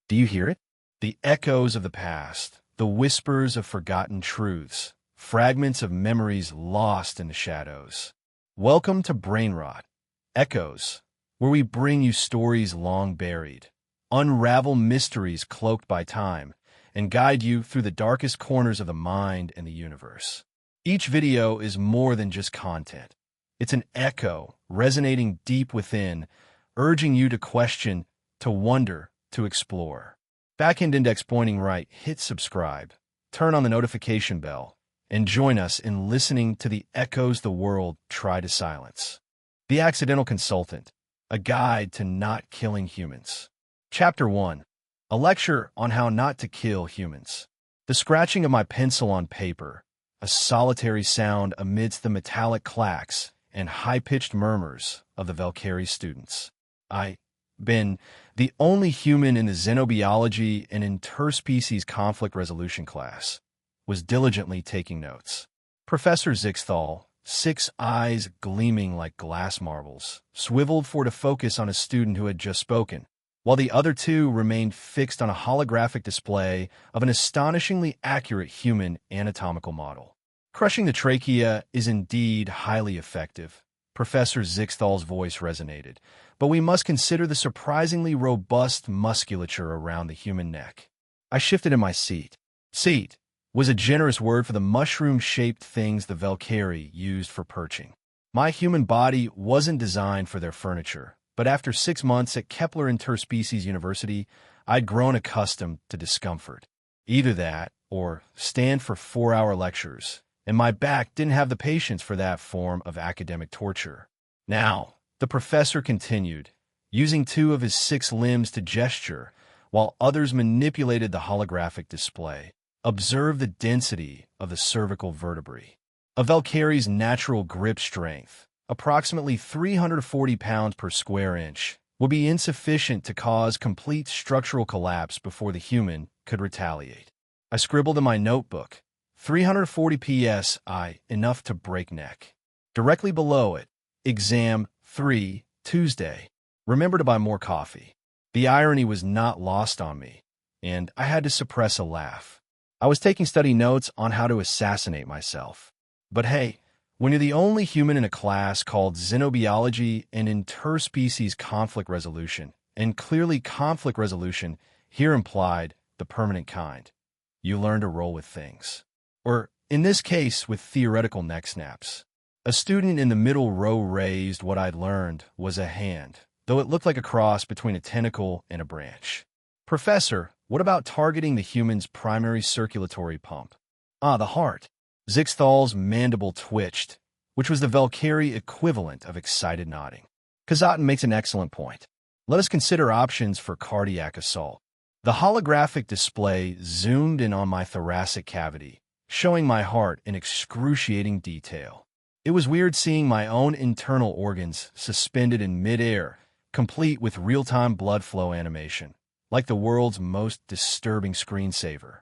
Do you hear it? The echoes of the past, the whispers of forgotten truths, fragments of memories lost in the shadows. Welcome to Brainrot, Echoes, where we bring you stories long buried, unravel mysteries cloaked by time, and guide you through the darkest corners of the mind and the universe. Each video is more than just content. It's an echo resonating deep within, urging you to question, to wonder, to explore. Backend index pointing right, hit subscribe, turn on the notification bell, and join us in listening to the echoes the world tried to silence. The Accidental Consultant, a guide to not killing humans. Chapter 1, a lecture on how not to kill humans. The scratching of my pencil on paper, a solitary sound amidst the metallic clacks and high-pitched murmurs of the Valkyrie students. I been the only human in the xenobiology and interspecies conflict resolution class, was diligently taking notes. Professor Zixthal, 6 eyes gleaming like glass marbles, swiveled for to focus on a student who had just spoken, while the other 2 remained fixed on a holographic display of an astonishingly accurate human anatomical model. Crushing the trachea is indeed highly effective, Professor Zixthal's voice resonated, but we must consider the surprisingly robust musculature around the human neck. I shifted in my seat. Seat was a generous word for the mushroom-shaped things the Valkyrie used for perching. My human body wasn't designed for their furniture, but after 6 months at Kepler Interspecies University, I'd grown accustomed to discomfort. Either that, or stand for 4-hour lectures, and my back didn't have the patience for that form of academic torture. Now, the professor continued, using 2 of his 6 limbs to gesture, while others manipulated the holographic display. Observe the density of the cervical vertebrae. A Valkyrie's natural grip strength, approximately 340 pounds per square inch, will be insufficient to cause complete structural collapse before the human could retaliate. I scribbled in my notebook, 340 psi, enough to break neck. Directly below it, Exam 3, Tuesday. Remember to buy more coffee. The irony was not lost on me, and I had to suppress a laugh. I was taking study notes on how to assassinate myself. But hey, when you're the only human in a class called Xenobiology and Interspecies Conflict Resolution, and clearly conflict resolution here implied the permanent kind, you learn to roll with things. Or, in this case, with theoretical neck snaps. A student in the middle row raised what I'd learned was a hand, though it looked like a cross between a tentacle and a branch. Professor, what about targeting the human's primary circulatory pump? Ah, the heart. Zixthal's mandible twitched, which was the Valkyrie equivalent of excited nodding. Kazatin makes an excellent point. Let us consider options for cardiac assault. The holographic display zoomed in on my thoracic cavity, showing my heart in excruciating detail. It was weird seeing my own internal organs suspended in midair, complete with real-time blood flow animation, like the world's most disturbing screensaver.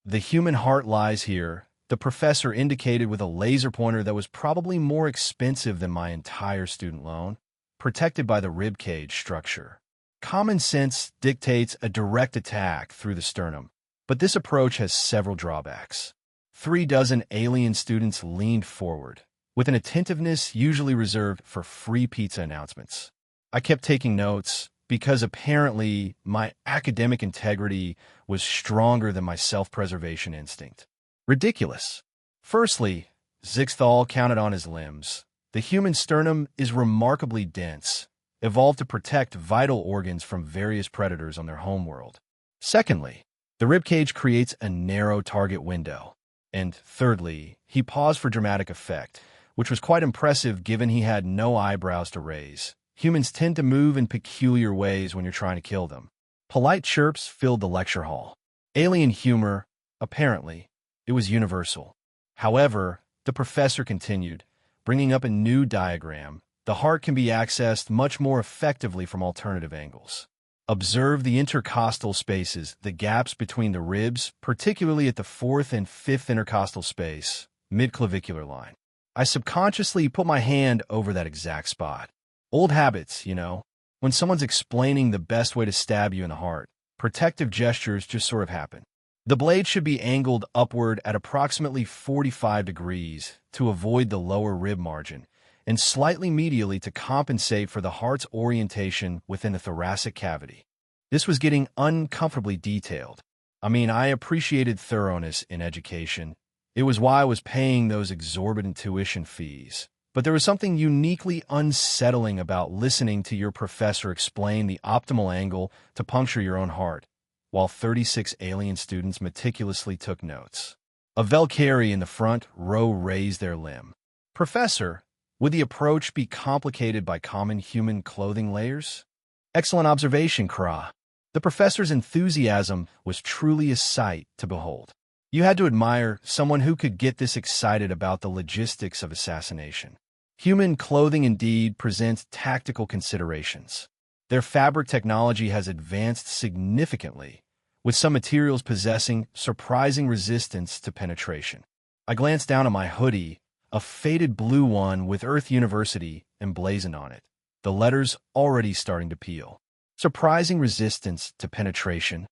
The human heart lies here, the professor indicated with a laser pointer that was probably more expensive than my entire student loan, protected by the ribcage structure. Common sense dictates a direct attack through the sternum, but this approach has several drawbacks. 3 dozen alien students leaned forward, with an attentiveness usually reserved for free pizza announcements. I kept taking notes because apparently my academic integrity was stronger than my self-preservation instinct. Ridiculous. Firstly, Zixthal counted on his limbs. The human sternum is remarkably dense, evolved to protect vital organs from various predators on their homeworld. Secondly, the ribcage creates a narrow target window. And thirdly, he paused for dramatic effect, which was quite impressive given he had no eyebrows to raise. Humans tend to move in peculiar ways when you're trying to kill them. Polite chirps filled the lecture hall. Alien humor, apparently, it was universal. However, the professor continued, bringing up a new diagram. The heart can be accessed much more effectively from alternative angles. Observe the intercostal spaces, the gaps between the ribs, particularly at the 4th and 5th intercostal space, mid-clavicular line. I subconsciously put my hand over that exact spot. Old habits, you know. When someone's explaining the best way to stab you in the heart, protective gestures just sort of happen. The blade should be angled upward at approximately 45 degrees to avoid the lower rib margin, and slightly medially to compensate for the heart's orientation within the thoracic cavity. This was getting uncomfortably detailed. I appreciated thoroughness in education. It was why I was paying those exorbitant tuition fees. But there was something uniquely unsettling about listening to your professor explain the optimal angle to puncture your own heart, while 36 alien students meticulously took notes. A Valkyrie in the front row raised their limb. "Professor, would the approach be complicated by common human clothing layers?" "Excellent observation, Kra." The professor's enthusiasm was truly a sight to behold. You had to admire someone who could get this excited about the logistics of assassination. Human clothing indeed presents tactical considerations. Their fabric technology has advanced significantly, with some materials possessing surprising resistance to penetration. I glanced down at my hoodie, a faded blue one with Earth University emblazoned on it, the letters already starting to peel. Surprising resistance to penetration.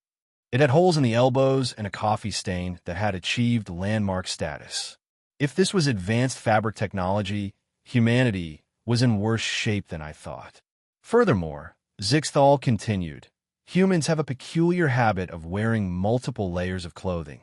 It had holes in the elbows and a coffee stain that had achieved landmark status. If this was advanced fabric technology, humanity was in worse shape than I thought. Furthermore, Zixthal continued, humans have a peculiar habit of wearing multiple layers of clothing,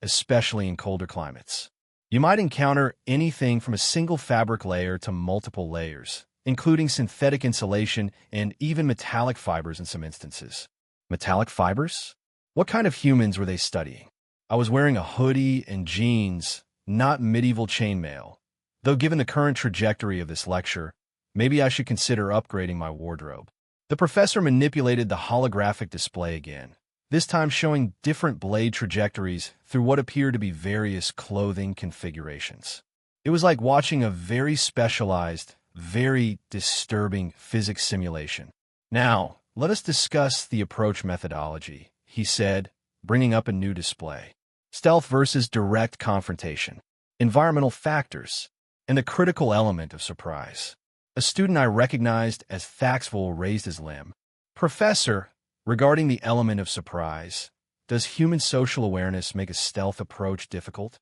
especially in colder climates. You might encounter anything from a single fabric layer to multiple layers, including synthetic insulation and even metallic fibers in some instances. Metallic fibers? What kind of humans were they studying? I was wearing a hoodie and jeans, not medieval chainmail. Though given the current trajectory of this lecture, maybe I should consider upgrading my wardrobe. The professor manipulated the holographic display again, this time showing different blade trajectories through what appeared to be various clothing configurations. It was like watching a very specialized, very disturbing physics simulation. "Now, let us discuss the approach methodology," he said, bringing up a new display. "Stealth versus direct confrontation, environmental factors, and the critical element of surprise." A student I recognized as Thaxville raised his limb. "Professor, regarding the element of surprise, does human social awareness make a stealth approach difficult?"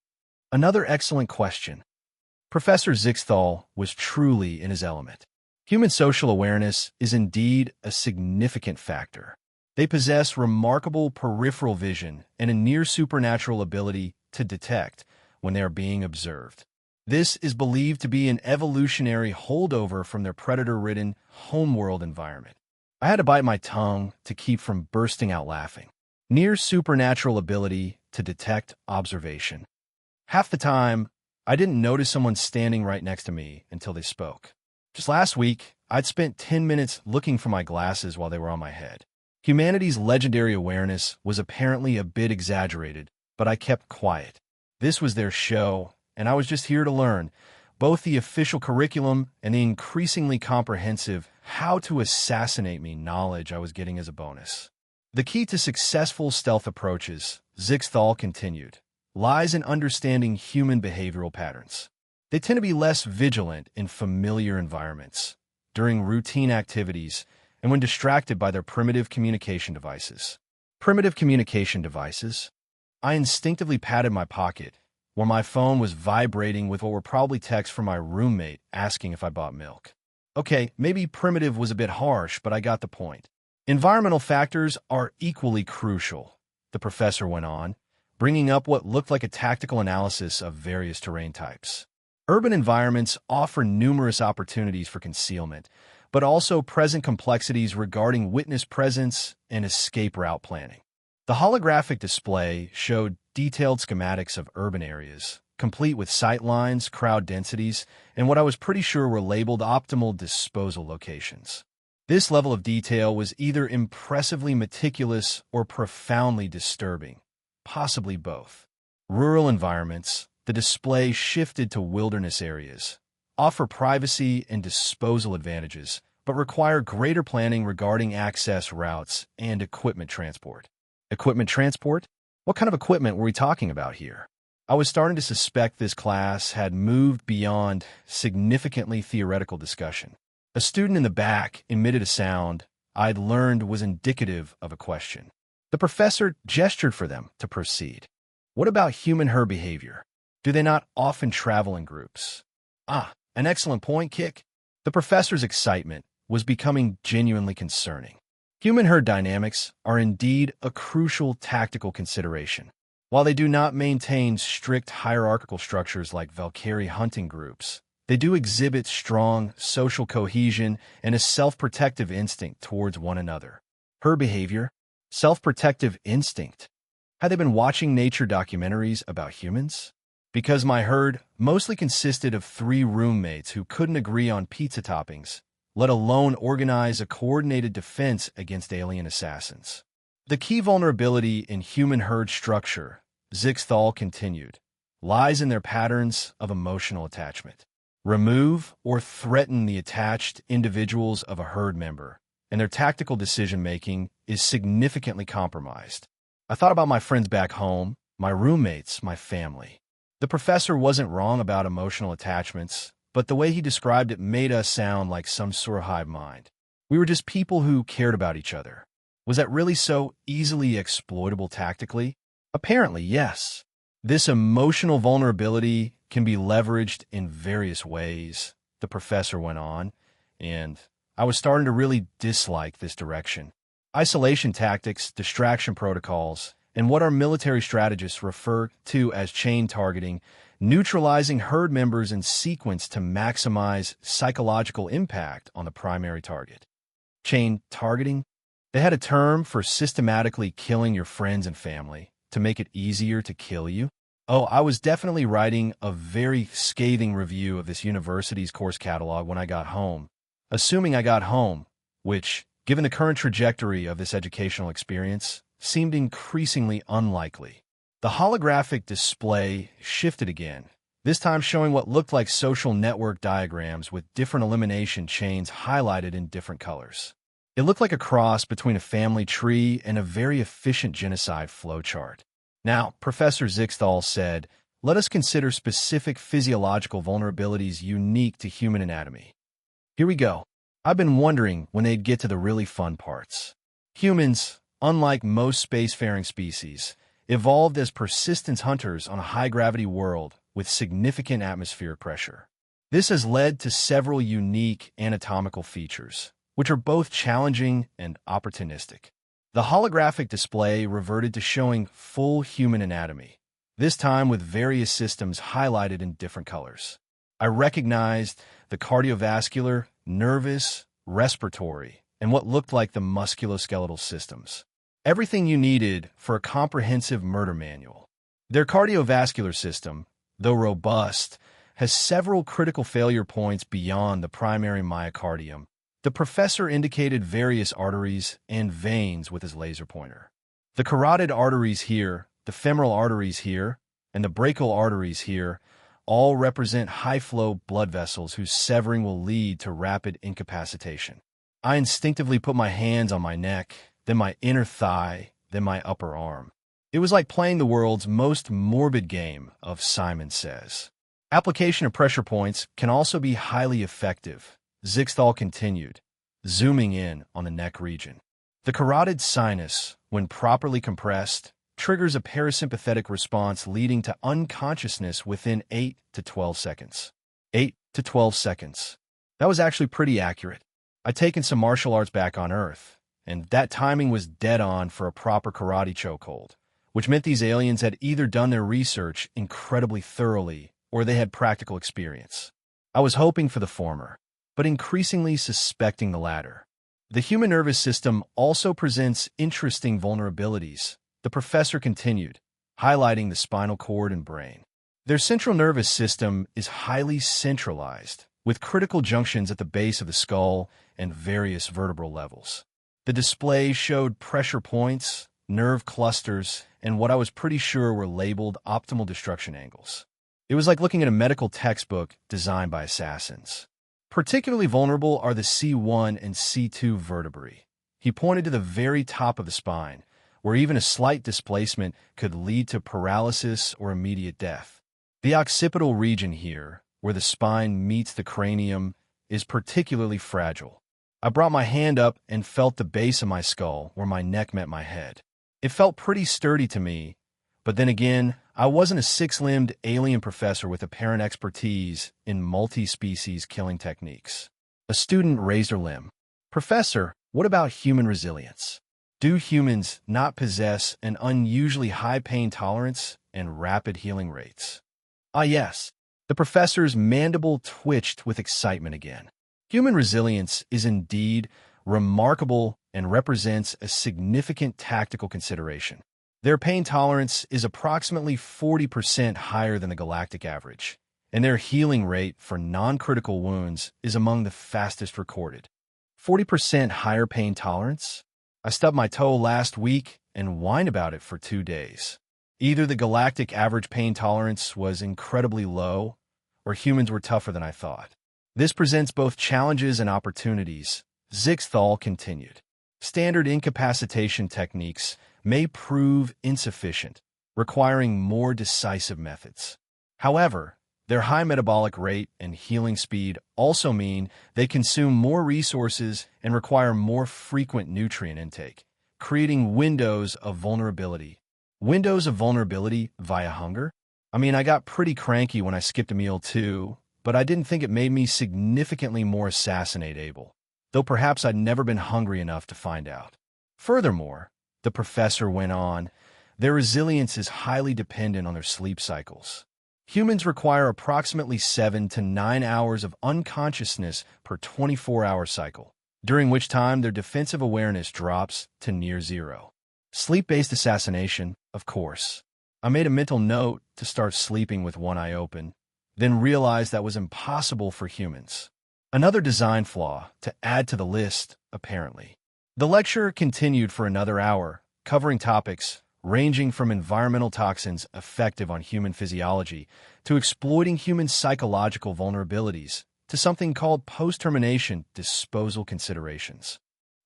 Another excellent question. Professor Zixthal was truly in his element. Human social awareness is indeed a significant factor. They possess remarkable peripheral vision and a near-supernatural ability to detect when they are being observed. This is believed to be an evolutionary holdover from their predator-ridden homeworld environment. I had to bite my tongue to keep from bursting out laughing. Near-supernatural ability to detect observation. Half the time, I didn't notice someone standing right next to me until they spoke. Just last week, I'd spent 10 minutes looking for my glasses while they were on my head. Humanity's legendary awareness was apparently a bit exaggerated, but I kept quiet. This was their show, and I was just here to learn both the official curriculum and the increasingly comprehensive how to assassinate me knowledge I was getting as a bonus. The key to successful stealth approaches, Zixthal continued, lies in understanding human behavioral patterns. They tend to be less vigilant in familiar environments, during routine activities, and when distracted by their primitive communication devices. Primitive communication devices? I instinctively patted my pocket, where my phone was vibrating with what were probably texts from my roommate asking if I bought milk. Okay, maybe primitive was a bit harsh, but I got the point. Environmental factors are equally crucial, the professor went on, bringing up what looked like a tactical analysis of various terrain types. Urban environments offer numerous opportunities for concealment, but also present complexities regarding witness presence and escape route planning. The holographic display showed detailed schematics of urban areas, complete with sight lines, crowd densities, and what I was pretty sure were labeled optimal disposal locations. This level of detail was either impressively meticulous or profoundly disturbing, possibly both. Rural environments, the display shifted to wilderness areas, offer privacy and disposal advantages, but require greater planning regarding access routes and equipment transport. Equipment transport? What kind of equipment were we talking about here? I was starting to suspect this class had moved beyond significantly theoretical discussion. A student in the back emitted a sound I'd learned was indicative of a question. The professor gestured for them to proceed. What about human-herd behavior? Do they not often travel in groups? Ah, an excellent point, Kick. The professor's excitement was becoming genuinely concerning. Human-herd dynamics are indeed a crucial tactical consideration. While they do not maintain strict hierarchical structures like Valkyrie hunting groups, they do exhibit strong social cohesion and a self-protective instinct towards one another. Herd behavior, self-protective instinct. Had they been watching nature documentaries about humans? Because my herd mostly consisted of 3 roommates who couldn't agree on pizza toppings, let alone organize a coordinated defense against alien assassins. The key vulnerability in human herd structure, Zixthal continued, lies in their patterns of emotional attachment. Remove or threaten the attached individuals of a herd member, and their tactical decision-making is significantly compromised. I thought about my friends back home, my roommates, my family. The professor wasn't wrong about emotional attachments, but the way he described it made us sound like some sort of hive mind. We were just people who cared about each other. Was that really so easily exploitable tactically? Apparently, yes. This emotional vulnerability can be leveraged in various ways, the professor went on, and I was starting to really dislike this direction. Isolation tactics, distraction protocols, and what our military strategists refer to as chain targeting, neutralizing herd members in sequence to maximize psychological impact on the primary target. Chain targeting? They had a term for systematically killing your friends and family to make it easier to kill you. Oh, I was definitely writing a very scathing review of this university's course catalog when I got home. Assuming I got home, which, given the current trajectory of this educational experience, seemed increasingly unlikely. The holographic display shifted again, this time showing what looked like social network diagrams with different elimination chains highlighted in different colors. It looked like a cross between a family tree and a very efficient genocide flowchart. Now, Professor Zixthal said, let us consider specific physiological vulnerabilities unique to human anatomy. Here we go. I've been wondering when they'd get to the really fun parts. Humans, unlike most spacefaring species, evolved as persistence hunters on a high-gravity world with significant atmospheric pressure. This has led to several unique anatomical features, which are both challenging and opportunistic. The holographic display reverted to showing full human anatomy, this time with various systems highlighted in different colors. I recognized the cardiovascular, nervous, respiratory, and what looked like the musculoskeletal systems. Everything you needed for a comprehensive murder manual. Their cardiovascular system, though robust, has several critical failure points beyond the primary myocardium. The professor indicated various arteries and veins with his laser pointer. The carotid arteries here, the femoral arteries here, and the brachial arteries here all represent high-flow blood vessels whose severing will lead to rapid incapacitation. I instinctively put my hands on my neck, then my inner thigh, then my upper arm. It was like playing the world's most morbid game of Simon Says. Application of pressure points can also be highly effective, Zixthal continued, zooming in on the neck region. The carotid sinus, when properly compressed, triggers a parasympathetic response leading to unconsciousness within 8 to 12 seconds. 8 to 12 seconds. That was actually pretty accurate. I'd taken some martial arts back on Earth, and that timing was dead on for a proper karate chokehold, which meant these aliens had either done their research incredibly thoroughly or they had practical experience. I was hoping for the former, but increasingly suspecting the latter. The human nervous system also presents interesting vulnerabilities, the professor continued, highlighting the spinal cord and brain. Their central nervous system is highly centralized, with critical junctions at the base of the skull and various vertebral levels. The display showed pressure points, nerve clusters, and what I was pretty sure were labeled optimal destruction angles. It was like looking at a medical textbook designed by assassins. Particularly vulnerable are the C1 and C2 vertebrae. He pointed to the very top of the spine, where even a slight displacement could lead to paralysis or immediate death. The occipital region here, where the spine meets the cranium, is particularly fragile. I brought my hand up and felt the base of my skull where my neck met my head. It felt pretty sturdy to me, but then again, I wasn't a six-limbed alien professor with apparent expertise in multi-species killing techniques. A student raised her limb. Professor, what about human resilience? Do humans not possess an unusually high pain tolerance and rapid healing rates? Ah, yes. The professor's mandible twitched with excitement again. Human resilience is indeed remarkable and represents a significant tactical consideration. Their pain tolerance is approximately 40% higher than the galactic average, and their healing rate for non-critical wounds is among the fastest recorded. 40% higher pain tolerance? I stubbed my toe last week and whined about it for 2 days. Either the galactic average pain tolerance was incredibly low, or humans were tougher than I thought. This presents both challenges and opportunities, Zixthal continued. Standard incapacitation techniques may prove insufficient, requiring more decisive methods. However, their high metabolic rate and healing speed also mean they consume more resources and require more frequent nutrient intake, creating windows of vulnerability. Windows of vulnerability via hunger? I mean, I got pretty cranky when I skipped a meal too, but I didn't think it made me significantly more assassinate-able, though perhaps I'd never been hungry enough to find out. Furthermore, the professor went on, their resilience is highly dependent on their sleep cycles. Humans require approximately 7 to 9 hours of unconsciousness per 24-hour cycle, during which time their defensive awareness drops to near zero. Sleep-based assassination, of course. I made a mental note to start sleeping with one eye open, then realized that was impossible for humans. Another design flaw to add to the list, apparently. The lecture continued for another hour, covering topics ranging from environmental toxins effective on human physiology to exploiting human psychological vulnerabilities to something called post-termination disposal considerations.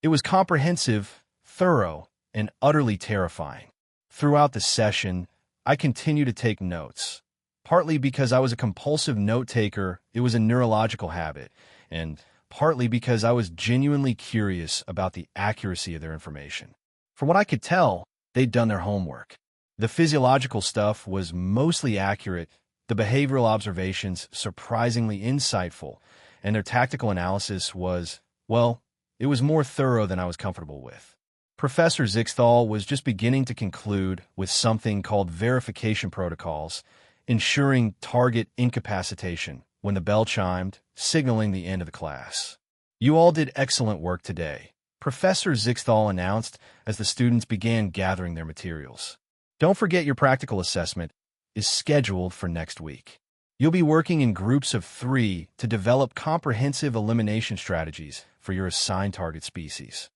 It was comprehensive, thorough, and utterly terrifying. Throughout the session, I continued to take notes, partly because I was a compulsive note-taker, it was a neurological habit, and partly because I was genuinely curious about the accuracy of their information. From what I could tell, they'd done their homework. The physiological stuff was mostly accurate, the behavioral observations surprisingly insightful, and their tactical analysis was, well, it was more thorough than I was comfortable with. Professor Zixthal was just beginning to conclude with something called verification protocols, ensuring target incapacitation when the bell chimed, signaling the end of the class. You all did excellent work today, Professor Zixthal announced as the students began gathering their materials. Don't forget your practical assessment is scheduled for next week. You'll be working in groups of 3 to develop comprehensive elimination strategies for your assigned target species.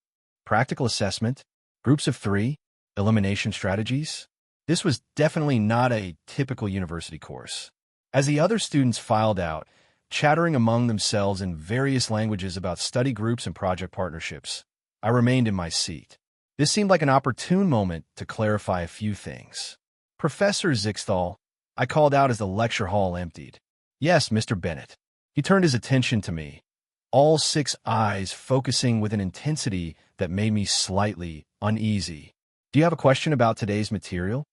Practical assessment, groups of 3, elimination strategies. This was definitely not a typical university course. As the other students filed out, chattering among themselves in various languages about study groups and project partnerships, I remained in my seat. This seemed like an opportune moment to clarify a few things. Professor Zixthal, I called out as the lecture hall emptied. Yes, Mr. Bennett. He turned his attention to me, all 6 eyes focusing with an intensity that made me slightly uneasy. Do you have a question about today's material?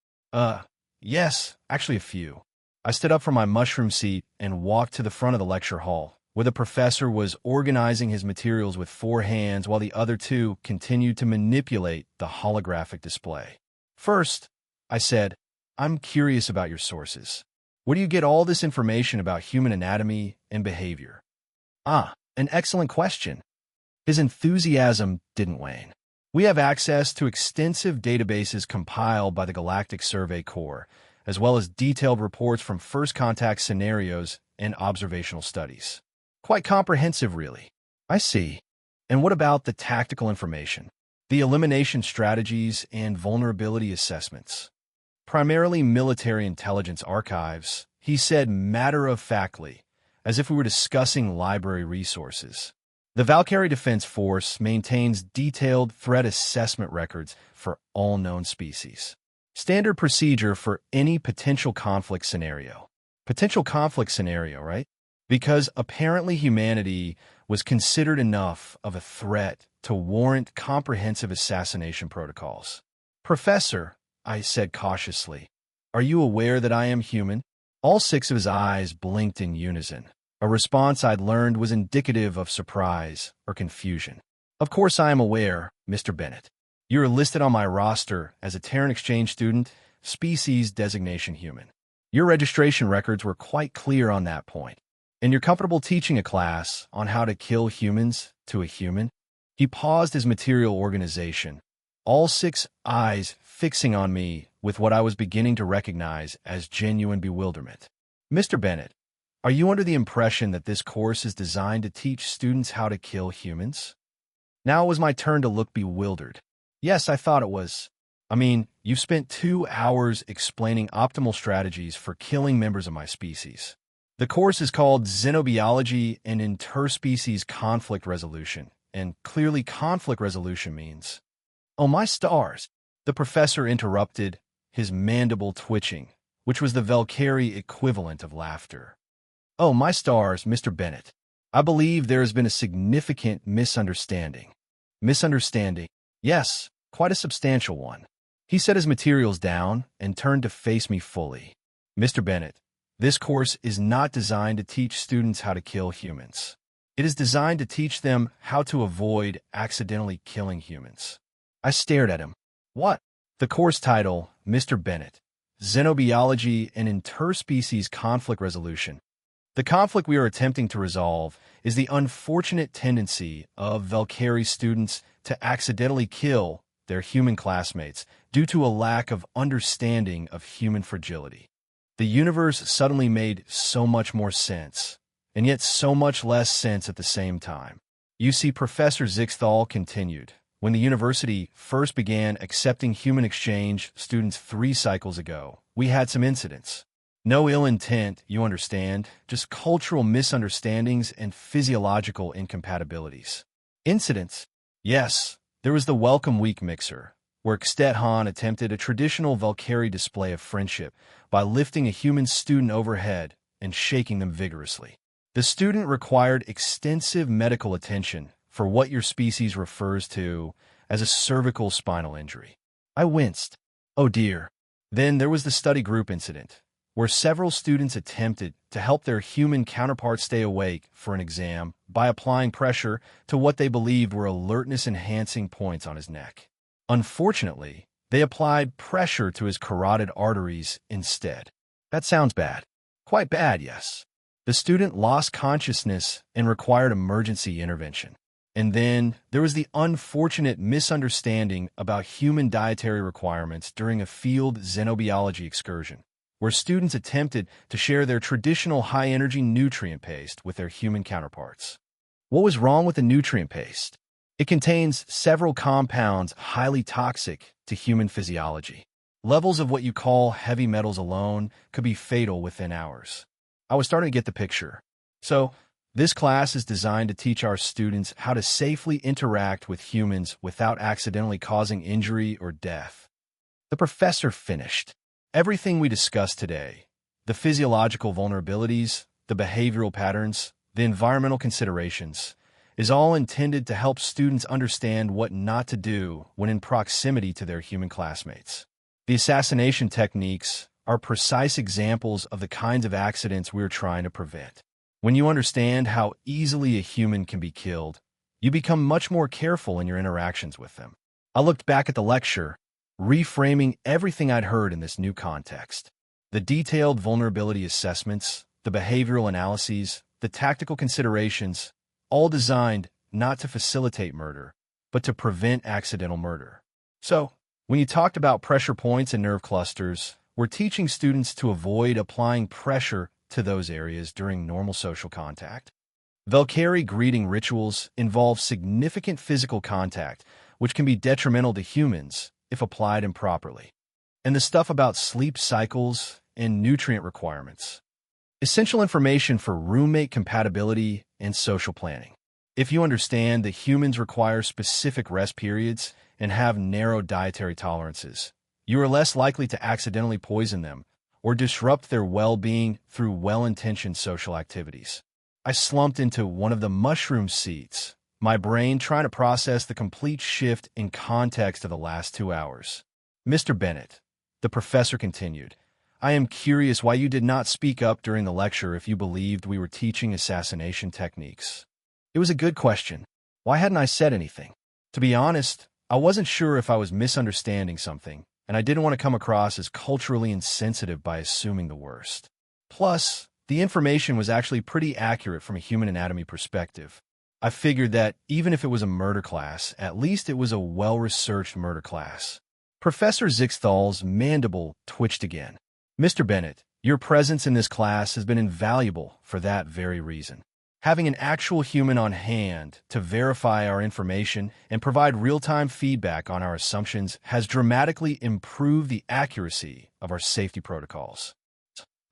Yes, actually a few. I stood up from my mushroom seat and walked to the front of the lecture hall, where the professor was organizing his materials with 4 hands while the other 2 continued to manipulate the holographic display. First, I said, I'm curious about your sources. Where do you get all this information about human anatomy and behavior? Ah, an excellent question. His enthusiasm didn't wane. We have access to extensive databases compiled by the Galactic Survey Corps, as well as detailed reports from first contact scenarios and observational studies. Quite comprehensive, really. I see. And what about the tactical information? The elimination strategies and vulnerability assessments? Primarily military intelligence archives, he said matter-of-factly, as if we were discussing library resources. The Valkyrie Defense Force maintains detailed threat assessment records for all known species. Standard procedure for any potential conflict scenario. Potential conflict scenario, right? Because apparently humanity was considered enough of a threat to warrant comprehensive assassination protocols. Professor, I said cautiously, are you aware that I am human? All six of his eyes blinked in unison, a response I'd learned was indicative of surprise or confusion. Of course I am aware, Mr. Bennett. You are listed on my roster as a Terran exchange student, species designation human. Your registration records were quite clear on that point. And you're comfortable teaching a class on how to kill humans to a human? He paused his material organization, all six eyes fixing on me with what I was beginning to recognize as genuine bewilderment. Mr. Bennett, are you under the impression that this course is designed to teach students how to kill humans? Now it was my turn to look bewildered. Yes, I thought it was. I mean, you've spent 2 hours explaining optimal strategies for killing members of my species. The course is called Xenobiology and Interspecies Conflict Resolution, and clearly conflict resolution means... Oh, my stars! The professor interrupted, his mandible twitching, which was the Valkyrie equivalent of laughter. Oh, my stars, Mr. Bennett. I believe there has been a significant misunderstanding. Misunderstanding? Yes, quite a substantial one. He set his materials down and turned to face me fully. Mr. Bennett, this course is not designed to teach students how to kill humans. It is designed to teach them how to avoid accidentally killing humans. I stared at him. What? The course title, Mr. Bennett, Xenobiology and Interspecies Conflict Resolution. The conflict we are attempting to resolve is the unfortunate tendency of Valkyrie students to accidentally kill their human classmates due to a lack of understanding of human fragility. The universe suddenly made so much more sense, and yet so much less sense at the same time. You see, Professor Zixthal continued. When the university first began accepting human exchange students 3 cycles ago, we had some incidents. No ill intent, you understand, just cultural misunderstandings and physiological incompatibilities. Incidents? Yes, there was the Welcome Week mixer, where Xtet attempted a traditional Valkyrie display of friendship by lifting a human student overhead and shaking them vigorously. The student required extensive medical attention for what your species refers to as a cervical spinal injury. I winced. Oh dear. Then there was the study group incident, where several students attempted to help their human counterparts stay awake for an exam by applying pressure to what they believed were alertness-enhancing points on his neck. Unfortunately, they applied pressure to his carotid arteries instead. That sounds bad. Quite bad, yes. The student lost consciousness and required emergency intervention. And then there was the unfortunate misunderstanding about human dietary requirements during a field xenobiology excursion, where students attempted to share their traditional high-energy nutrient paste with their human counterparts. What was wrong with the nutrient paste? It contains several compounds highly toxic to human physiology. Levels of what you call heavy metals alone could be fatal within hours. I was starting to get the picture. So, this class is designed to teach our students how to safely interact with humans without accidentally causing injury or death. The professor finished. Everything we discussed today, the physiological vulnerabilities, the behavioral patterns, the environmental considerations, is all intended to help students understand what not to do when in proximity to their human classmates. The assassination techniques are precise examples of the kinds of accidents we're trying to prevent. When you understand how easily a human can be killed, you become much more careful in your interactions with them. I looked back at the lecture, reframing everything I'd heard in this new context. The detailed vulnerability assessments, the behavioral analyses, the tactical considerations, all designed not to facilitate murder, but to prevent accidental murder. So, when you talked about pressure points and nerve clusters, we're teaching students to avoid applying pressure to those areas during normal social contact. Valkyrie greeting rituals involve significant physical contact, which can be detrimental to humans if applied improperly. And the stuff about sleep cycles and nutrient requirements. Essential information for roommate compatibility and social planning. If you understand that humans require specific rest periods and have narrow dietary tolerances, you are less likely to accidentally poison them or disrupt their well-being through well-intentioned social activities. I slumped into one of the mushroom seats, my brain trying to process the complete shift in context of the last 2 hours. Mr. Bennett, the professor continued, I am curious why you did not speak up during the lecture if you believed we were teaching assassination techniques. It was a good question. Why hadn't I said anything? To be honest, I wasn't sure if I was misunderstanding something, and I didn't want to come across as culturally insensitive by assuming the worst. Plus, the information was actually pretty accurate from a human anatomy perspective. I figured that, even if it was a murder class, at least it was a well-researched murder class. Professor Zichthal's mandible twitched again. Mr. Bennett, your presence in this class has been invaluable for that very reason. Having an actual human on hand to verify our information and provide real-time feedback on our assumptions has dramatically improved the accuracy of our safety protocols.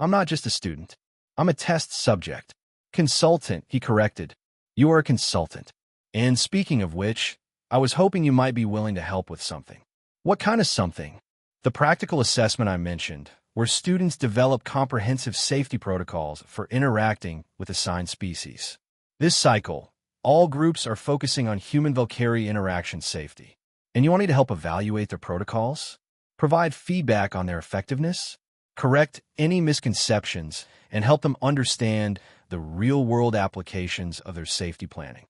I'm not just a student. I'm a test subject. Consultant, he corrected. You are a consultant. And speaking of which, I was hoping you might be willing to help with something. What kind of something? The practical assessment I mentioned, where students develop comprehensive safety protocols for interacting with assigned species. This cycle, all groups are focusing on human-Valkyrie interaction safety. And you want me to help evaluate their protocols? Provide feedback on their effectiveness? Correct any misconceptions and help them understand the real-world applications of their safety planning.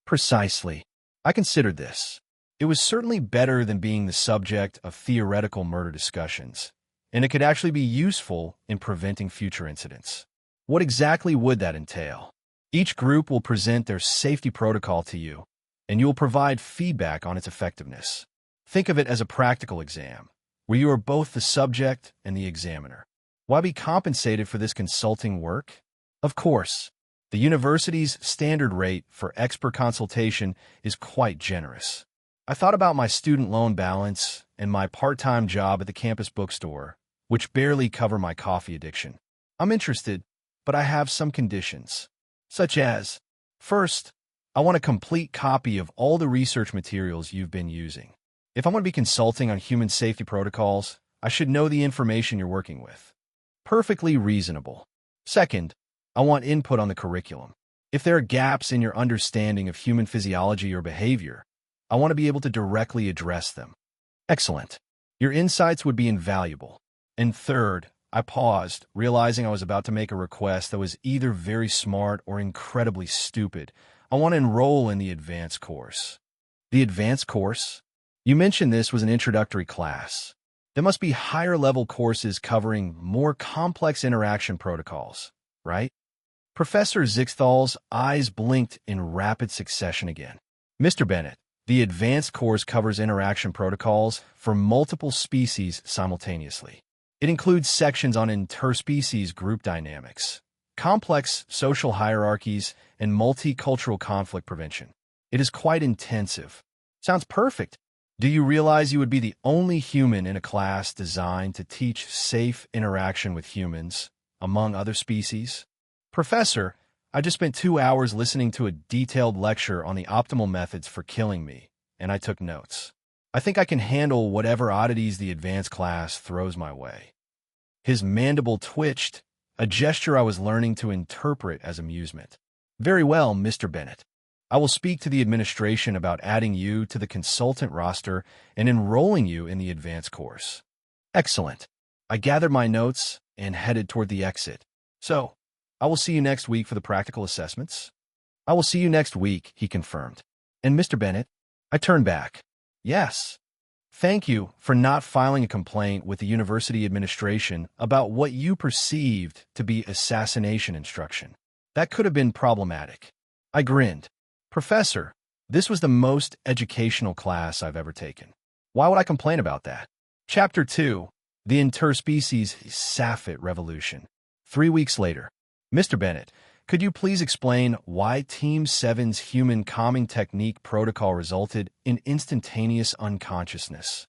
Precisely. I considered this. It was certainly better than being the subject of theoretical murder discussions, and it could actually be useful in preventing future incidents. What exactly would that entail? Each group will present their safety protocol to you, and you will provide feedback on its effectiveness. Think of it as a practical exam, where you are both the subject and the examiner. Why be compensated for this consulting work? Of course, the university's standard rate for expert consultation is quite generous. I thought about my student loan balance and my part-time job at the campus bookstore, which barely cover my coffee addiction. I'm interested, but I have some conditions, such as, first, I want a complete copy of all the research materials you've been using. If I'm going to be consulting on human safety protocols, I should know the information you're working with. Perfectly reasonable. Second, I want input on the curriculum. If there are gaps in your understanding of human physiology or behavior, I want to be able to directly address them. Excellent. Your insights would be invaluable. And third, I paused, realizing I was about to make a request that was either very smart or incredibly stupid. I want to enroll in the advanced course. The advanced course? You mentioned this was an introductory class. There must be higher-level courses covering more complex interaction protocols, right? Professor Zichthal's eyes blinked in rapid succession again. Mr. Bennett, the advanced course covers interaction protocols for multiple species simultaneously. It includes sections on interspecies group dynamics, complex social hierarchies, and multicultural conflict prevention. It is quite intensive. Sounds perfect. Do you realize you would be the only human in a class designed to teach safe interaction with humans, among other species? Professor, I just spent 2 hours listening to a detailed lecture on the optimal methods for killing me, and I took notes. I think I can handle whatever oddities the advanced class throws my way. His mandible twitched, a gesture I was learning to interpret as amusement. Very well, Mr. Bennett. I will speak to the administration about adding you to the consultant roster and enrolling you in the advanced course. Excellent. I gathered my notes and headed toward the exit. So, I will see you next week for the practical assessments. I will see you next week, he confirmed. And Mr. Bennett? I turned back. Yes. Thank you for not filing a complaint with the university administration about what you perceived to be assassination instruction. That could have been problematic. I grinned. Professor, this was the most educational class I've ever taken. Why would I complain about that? Chapter 2, The Interspecies Saffit Revolution. 3 weeks later. Mr. Bennett, could you please explain why Team 7's human calming technique protocol resulted in instantaneous unconsciousness?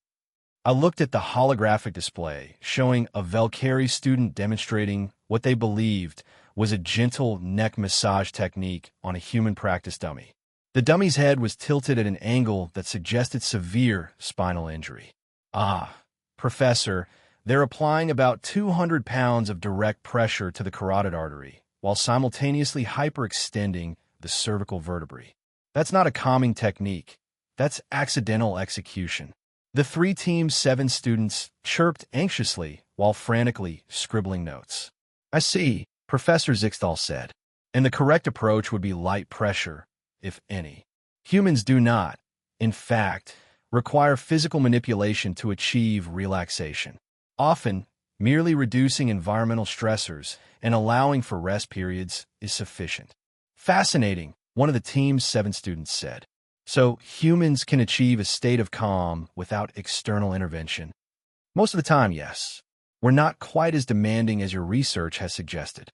I looked at the holographic display, showing a Valkyrie student demonstrating what they believed was a gentle neck massage technique on a human practice dummy. The dummy's head was tilted at an angle that suggested severe spinal injury. Ah, Professor, they're applying about 200 pounds of direct pressure to the carotid artery, while simultaneously hyperextending the cervical vertebrae. That's not a calming technique. That's accidental execution. The three team's 7 students chirped anxiously while frantically scribbling notes. I see, Professor Zixtal said. And the correct approach would be light pressure, if any. Humans do not, in fact, require physical manipulation to achieve relaxation. Often, merely reducing environmental stressors and allowing for rest periods is sufficient. Fascinating, one of the team's 7 students said. So, humans can achieve a state of calm without external intervention? Most of the time, yes. We're not quite as demanding as your research has suggested.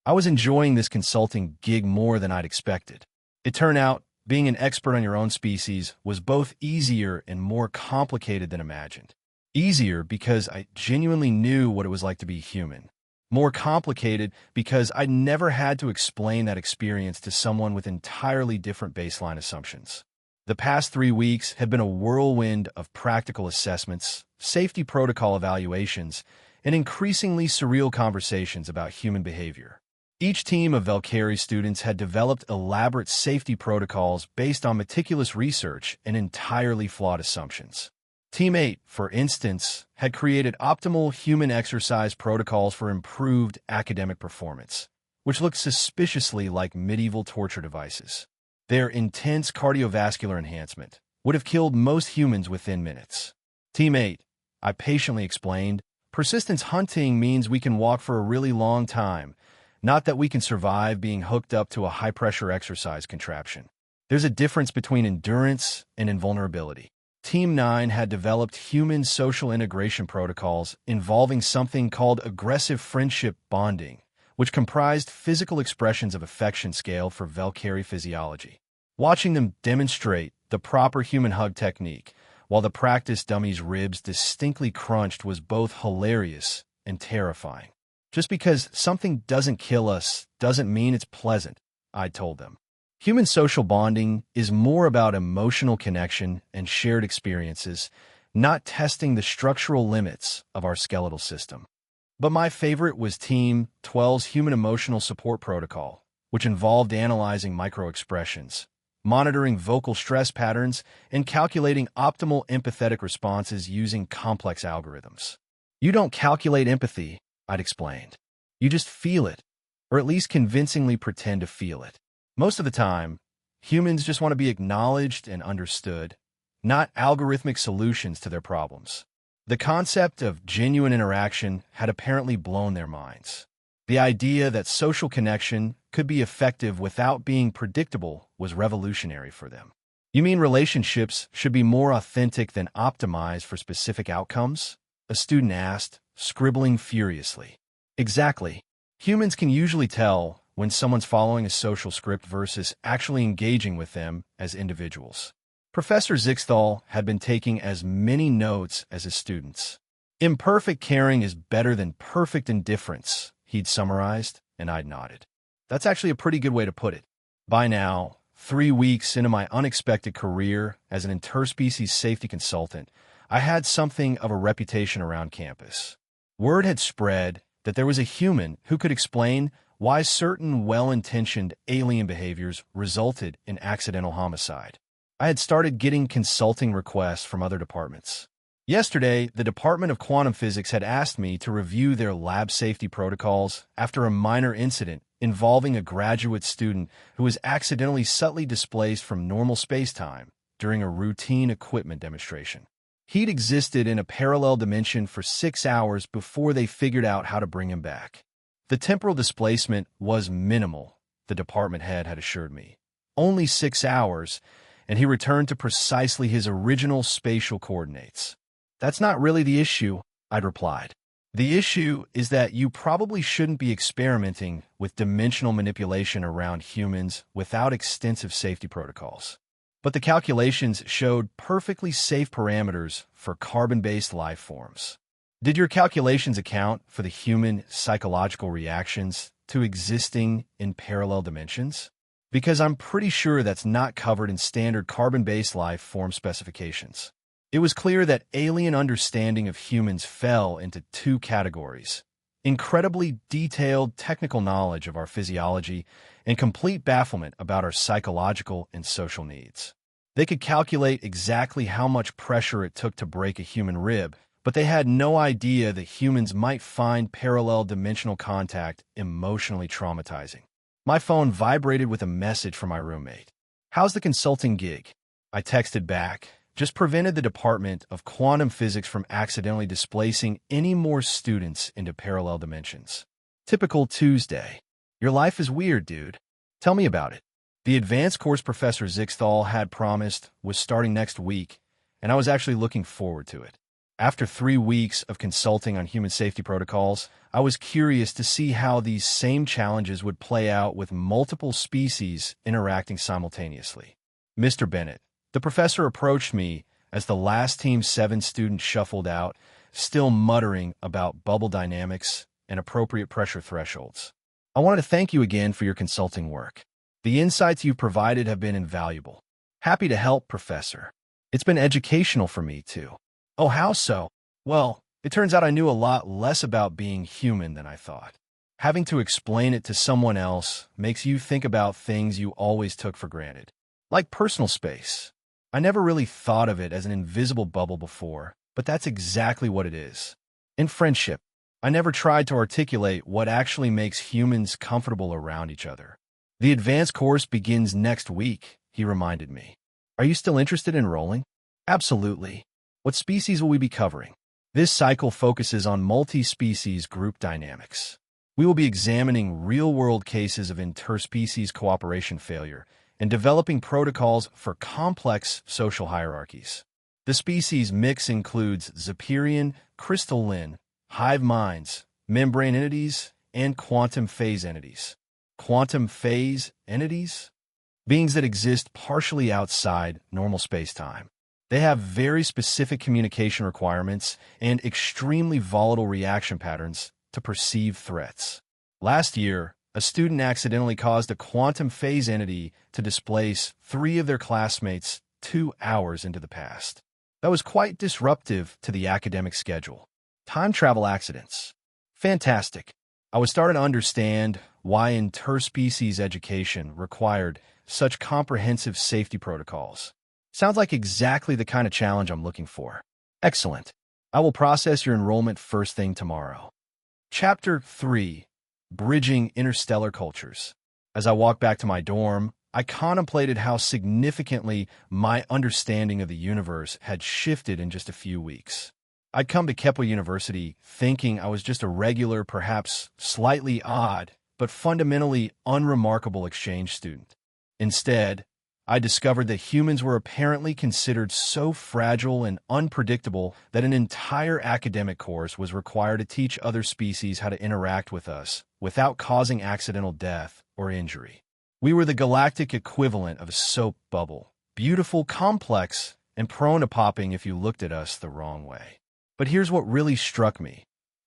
I was enjoying this consulting gig more than I'd expected. It turned out, being an expert on your own species was both easier and more complicated than imagined. Easier because I genuinely knew what it was like to be human. More complicated because I'd never had to explain that experience to someone with entirely different baseline assumptions. The past 3 weeks have been a whirlwind of practical assessments, safety protocol evaluations, and increasingly surreal conversations about human behavior. Each team of Valkyrie students had developed elaborate safety protocols based on meticulous research and entirely flawed assumptions. Team 8, for instance, had created optimal human exercise protocols for improved academic performance, which looked suspiciously like medieval torture devices. Their intense cardiovascular enhancement would have killed most humans within minutes. Team 8, I patiently explained, persistence hunting means we can walk for a really long time, not that we can survive being hooked up to a high-pressure exercise contraption. There's a difference between endurance and invulnerability. Team 9 had developed human social integration protocols involving something called aggressive friendship bonding, which comprised physical expressions of affection scale for Valkyrie physiology. Watching them demonstrate the proper human hug technique while the practice dummy's ribs distinctly crunched was both hilarious and terrifying. Just because something doesn't kill us doesn't mean it's pleasant, I told them. Human social bonding is more about emotional connection and shared experiences, not testing the structural limits of our skeletal system. But my favorite was Team 12's Human Emotional Support Protocol, which involved analyzing microexpressions, monitoring vocal stress patterns, and calculating optimal empathetic responses using complex algorithms. You don't calculate empathy, I'd explained. You just feel it, or at least convincingly pretend to feel it. Most of the time, humans just want to be acknowledged and understood, not algorithmic solutions to their problems. The concept of genuine interaction had apparently blown their minds. The idea that social connection could be effective without being predictable was revolutionary for them. You mean relationships should be more authentic than optimized for specific outcomes? A student asked, scribbling furiously. Exactly. Humans can usually tell when someone's following a social script versus actually engaging with them as individuals. Professor Zixtal had been taking as many notes as his students. Imperfect caring is better than perfect indifference, he'd summarized, and I'd nodded. That's actually a pretty good way to put it. By now, 3 weeks into my unexpected career as an interspecies safety consultant, I had something of a reputation around campus. Word had spread that there was a human who could explain why certain well-intentioned alien behaviors resulted in accidental homicide. I had started getting consulting requests from other departments. Yesterday, the Department of Quantum Physics had asked me to review their lab safety protocols after a minor incident involving a graduate student who was accidentally subtly displaced from normal space-time during a routine equipment demonstration. He'd existed in a parallel dimension for 6 hours before they figured out how to bring him back. The temporal displacement was minimal, the department head had assured me. Only 6 hours, and he returned to precisely his original spatial coordinates. That's not really the issue, I'd replied. The issue is that you probably shouldn't be experimenting with dimensional manipulation around humans without extensive safety protocols. But the calculations showed perfectly safe parameters for carbon-based life forms. Did your calculations account for the human psychological reactions to existing in parallel dimensions? Because I'm pretty sure that's not covered in standard carbon-based life form specifications. It was clear that alien understanding of humans fell into 2 categories: incredibly detailed technical knowledge of our physiology and complete bafflement about our psychological and social needs. They could calculate exactly how much pressure it took to break a human rib, but they had no idea that humans might find parallel dimensional contact emotionally traumatizing. My phone vibrated with a message from my roommate. "How's the consulting gig?" I texted back. "Just prevented the Department of Quantum Physics from accidentally displacing any more students into parallel dimensions." Typical Tuesday. "Your life is weird, dude. Tell me about it." The advanced course Professor Zixthal had promised was starting next week, and I was actually looking forward to it. After 3 weeks of consulting on human safety protocols, I was curious to see how these same challenges would play out with multiple species interacting simultaneously. "Mr. Bennett," the professor approached me as the last Team 7 student shuffled out, still muttering about bubble dynamics and appropriate pressure thresholds. "I wanted to thank you again for your consulting work. The insights you've provided have been invaluable." "Happy to help, Professor. It's been educational for me, too." "Oh, how so?" "Well, it turns out I knew a lot less about being human than I thought. Having to explain it to someone else makes you think about things you always took for granted. Like personal space. I never really thought of it as an invisible bubble before, but that's exactly what it is. In friendship, I never tried to articulate what actually makes humans comfortable around each other." "The advanced course begins next week," he reminded me. "Are you still interested in enrolling?" "Absolutely. What species will we be covering?" "This cycle focuses on multi-species group dynamics. We will be examining real-world cases of interspecies cooperation failure and developing protocols for complex social hierarchies. The species mix includes Zephyrian, crystalline, hive minds, membrane entities, and quantum phase entities." Quantum phase entities? Beings that exist partially outside normal space-time. They have very specific communication requirements and extremely volatile reaction patterns to perceive threats. Last year, a student accidentally caused a quantum phase entity to displace 3 of their classmates 2 hours into the past. That was quite disruptive to the academic schedule. Time travel accidents. Fantastic. I was starting to understand why interspecies education required such comprehensive safety protocols. Sounds like exactly the kind of challenge I'm looking for. Excellent. I will process your enrollment first thing tomorrow. Chapter 3. Bridging Interstellar Cultures. As I walked back to my dorm, I contemplated how significantly my understanding of the universe had shifted in just a few weeks. I'd come to Keppel University thinking I was just a regular, perhaps slightly odd, but fundamentally unremarkable exchange student. Instead, I discovered that humans were apparently considered so fragile and unpredictable that an entire academic course was required to teach other species how to interact with us without causing accidental death or injury. We were the galactic equivalent of a soap bubble, beautiful, complex, and prone to popping if you looked at us the wrong way. But here's what really struck me.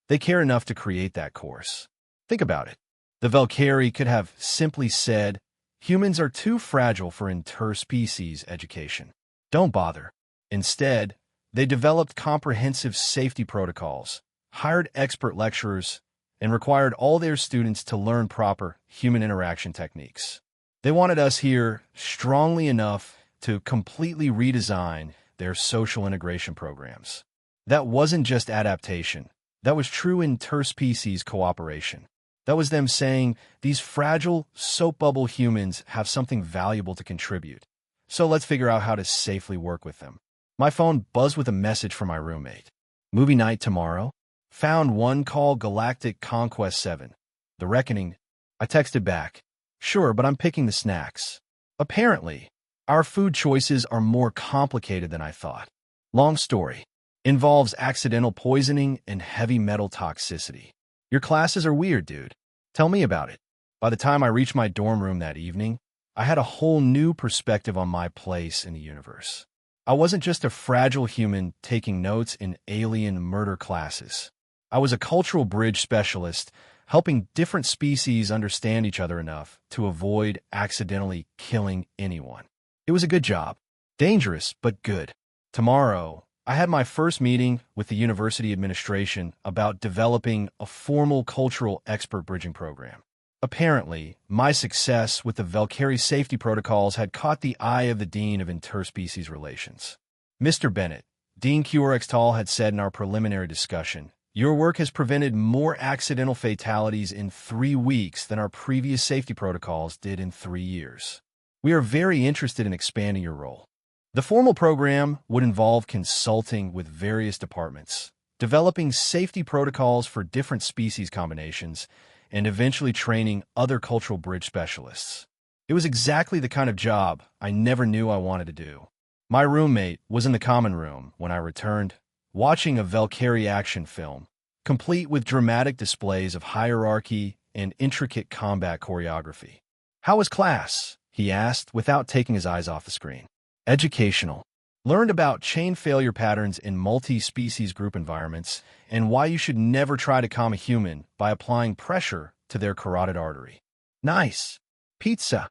They care enough to create that course. Think about it. The Valkyrie could have simply said, "Humans are too fragile for interspecies education. Don't bother." Instead, they developed comprehensive safety protocols, hired expert lecturers, and required all their students to learn proper human interaction techniques. They wanted us here strongly enough to completely redesign their social integration programs. That wasn't just adaptation. That was true interspecies cooperation. That was them saying, these fragile, soap bubble humans have something valuable to contribute. So let's figure out how to safely work with them. My phone buzzed with a message from my roommate. "Movie night tomorrow? Found one called Galactic Conquest 7. The Reckoning." I texted back. "Sure, but I'm picking the snacks." Apparently, our food choices are more complicated than I thought. Long story. Involves accidental poisoning and heavy metal toxicity. Your classes are weird, dude. Tell me about it. By the time I reached my dorm room that evening, I had a whole new perspective on my place in the universe. I wasn't just a fragile human taking notes in alien murder classes. I was a cultural bridge specialist, helping different species understand each other enough to avoid accidentally killing anyone. It was a good job. Dangerous, but good. Tomorrow, I had my first meeting with the university administration about developing a formal cultural expert bridging program. Apparently, my success with the Valkyrie safety protocols had caught the eye of the Dean of Interspecies Relations. Mr. Bennett, Dean QRX had said in our preliminary discussion, your work has prevented more accidental fatalities in 3 weeks than our previous safety protocols did in 3 years. We are very interested in expanding your role. The formal program would involve consulting with various departments, developing safety protocols for different species combinations, and eventually training other cultural bridge specialists. It was exactly the kind of job I never knew I wanted to do. My roommate was in the common room when I returned, watching a Valkyrie action film, complete with dramatic displays of hierarchy and intricate combat choreography. How was class? He asked without taking his eyes off the screen. Educational. Learned about chain failure patterns in multi-species group environments and why you should never try to calm a human by applying pressure to their carotid artery. Nice. Pizza.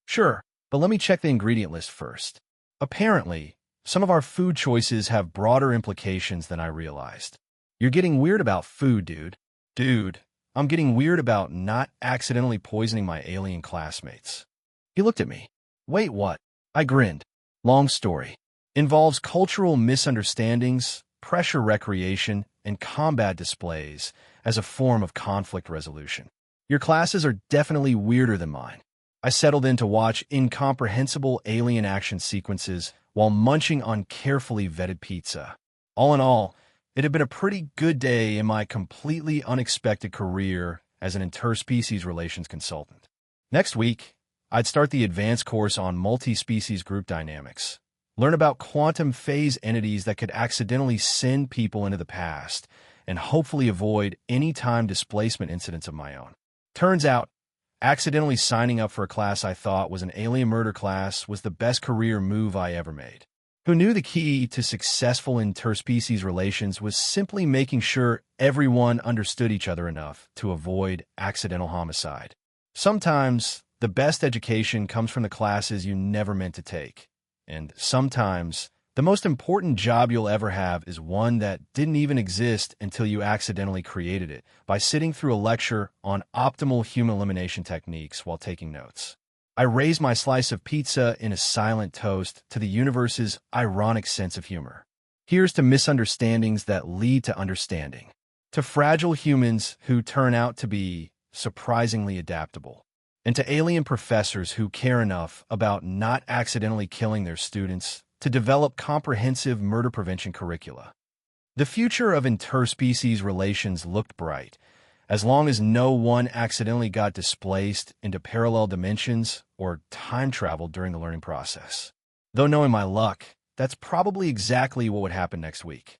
Sure, but let me check the ingredient list first. Apparently, some of our food choices have broader implications than I realized. You're getting weird about food, dude. Dude, I'm getting weird about not accidentally poisoning my alien classmates. He looked at me. Wait, what? I grinned. Long story. Involves cultural misunderstandings, pressure recreation, and combat displays as a form of conflict resolution. Your classes are definitely weirder than mine. I settled in to watch incomprehensible alien action sequences while munching on carefully vetted pizza. All in all, it had been a pretty good day in my completely unexpected career as an interspecies relations consultant. Next week, I'd start the advanced course on multi-species group dynamics, learn about quantum phase entities that could accidentally send people into the past, and hopefully avoid any time displacement incidents of my own. Turns out, accidentally signing up for a class I thought was an alien murder class was the best career move I ever made. Who knew the key to successful interspecies relations was simply making sure everyone understood each other enough to avoid accidental homicide. Sometimes, the best education comes from the classes you never meant to take. And sometimes, the most important job you'll ever have is one that didn't even exist until you accidentally created it by sitting through a lecture on optimal human elimination techniques while taking notes. I raised my slice of pizza in a silent toast to the universe's ironic sense of humor. Here's to misunderstandings that lead to understanding. To fragile humans who turn out to be surprisingly adaptable. And to alien professors who care enough about not accidentally killing their students to develop comprehensive murder prevention curricula. The future of interspecies relations looked bright, as long as no one accidentally got displaced into parallel dimensions or time traveled during the learning process. Though knowing my luck, that's probably exactly what would happen next week.